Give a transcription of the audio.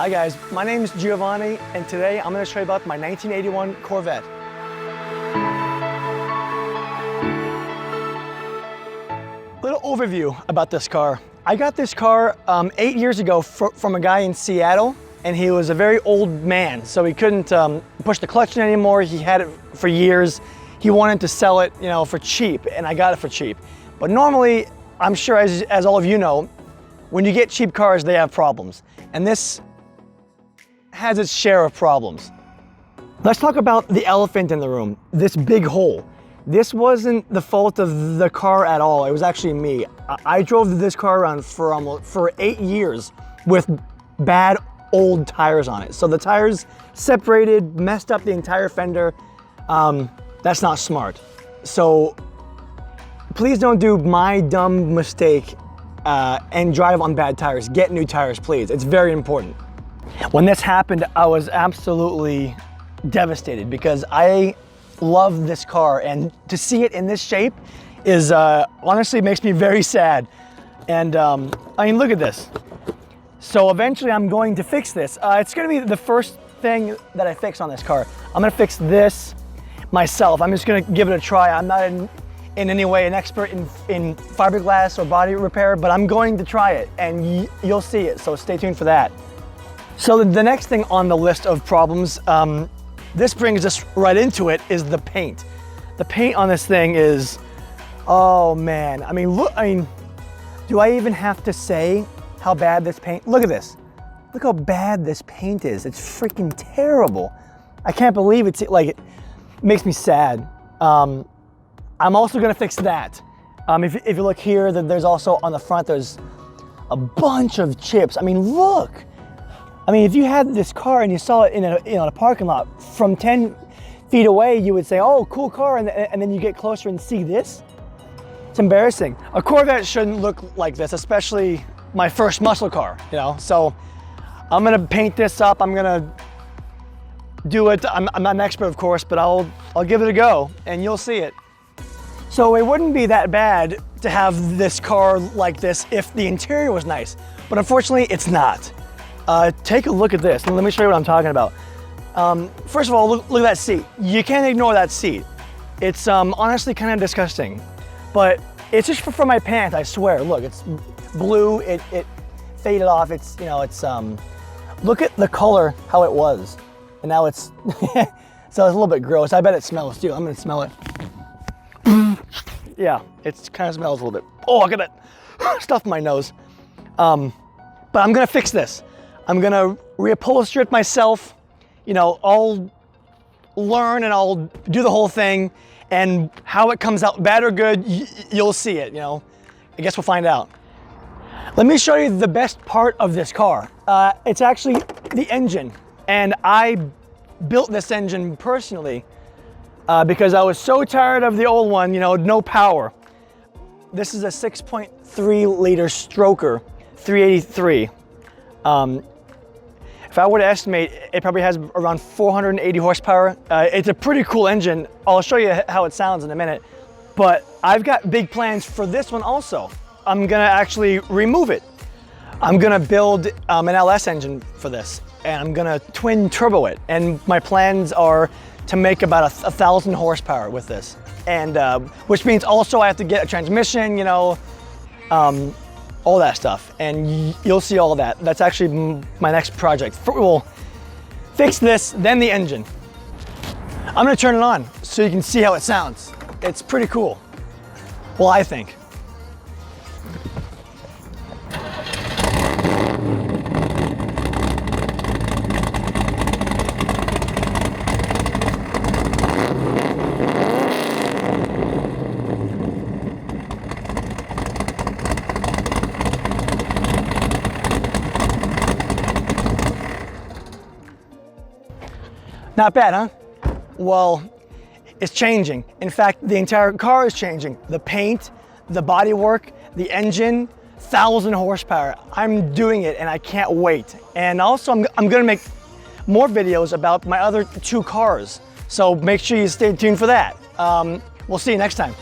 Hi guys, my name is Giovanni, and today I'm going to show you about my 1981 Corvette. Little overview about this car. I got this car 8 years ago from a guy in Seattle, and he was a very old man, so he couldn't push the clutch anymore. He had it for years. He wanted to sell it, for cheap, and I got it for cheap. But normally, I'm sure as all of you know, when you get cheap cars, they have problems. And this has its share of problems. Let's talk about the elephant in the room, this big hole. This wasn't the fault of the car at all. It was actually me. I drove this car around for 8 years with bad old tires on it. So the tires separated, messed up the entire fender. That's not smart. So please don't do my dumb mistake and drive on bad tires. Get new tires, please. It's very important. When this happened, I was absolutely devastated because I love this car, and to see it in this shape is honestly makes me very sad. And I mean, look at this. So eventually I'm going to fix this. It's gonna be the first thing that I fix on this car. I'm gonna fix this myself. I'm just gonna give it a try. I'm not in any way an expert in fiberglass or body repair, but I'm going to try it, and you'll see it, so stay tuned for that. So the next thing on the list of problems, this brings us right into it, is the paint. The paint on this thing is, oh man. I mean, do I even have to say how bad this paint? Look at this. Look how bad this paint is. It's freaking terrible. I can't believe it makes me sad. I'm also gonna fix that. If you look here, there's also on the front, there's a bunch of chips. I mean, look. I mean, if you had this car and you saw it in a parking lot from 10 feet away, you would say, oh, cool car, and then you get closer and see this. It's embarrassing. A Corvette shouldn't look like this, especially my first muscle car, So I'm gonna paint this up. I'm gonna do it. I'm not an expert, of course, but I'll give it a go, and you'll see it. So it wouldn't be that bad to have this car like this if the interior was nice, but unfortunately, it's not. Take a look at this, and let me show you what I'm talking about. First of all, look at that seat. You can't ignore that seat. It's honestly kind of disgusting, but it's just for my pants, I swear. Look, it's blue, it faded off. It's, look at the color, how it was. And now it's, so it's a little bit gross. I bet it smells too. I'm gonna smell it. Yeah, it kind of smells a little bit. Oh, look at that stuff in my nose. But I'm gonna fix this. I'm gonna reupholster it myself. I'll learn and I'll do the whole thing, and how it comes out, bad or good, you'll see it, I guess we'll find out. Let me show you the best part of this car. It's actually the engine, and I built this engine personally because I was so tired of the old one, no power. This is a 6.3 liter stroker, 383. If I were to estimate, it probably has around 480 horsepower. It's a pretty cool engine. I'll show you how it sounds in a minute. But I've got big plans for this one also. I'm gonna actually remove it. I'm gonna build an LS engine for this, and I'm gonna twin turbo it. And my plans are to make about 1,000 horsepower with this. And which means also I have to get a transmission, all that stuff, and you'll see all of that. That's actually my next project. We'll fix this, then the engine. I'm gonna turn it on so you can see how it sounds. It's pretty cool. Well, I think. Not bad, huh? Well, it's changing. In fact, the entire car is changing. The paint, the bodywork, the engine, 1,000 horsepower. I'm doing it, and I can't wait. And also, I'm gonna make more videos about my other 2 cars. So make sure you stay tuned for that. We'll see you next time.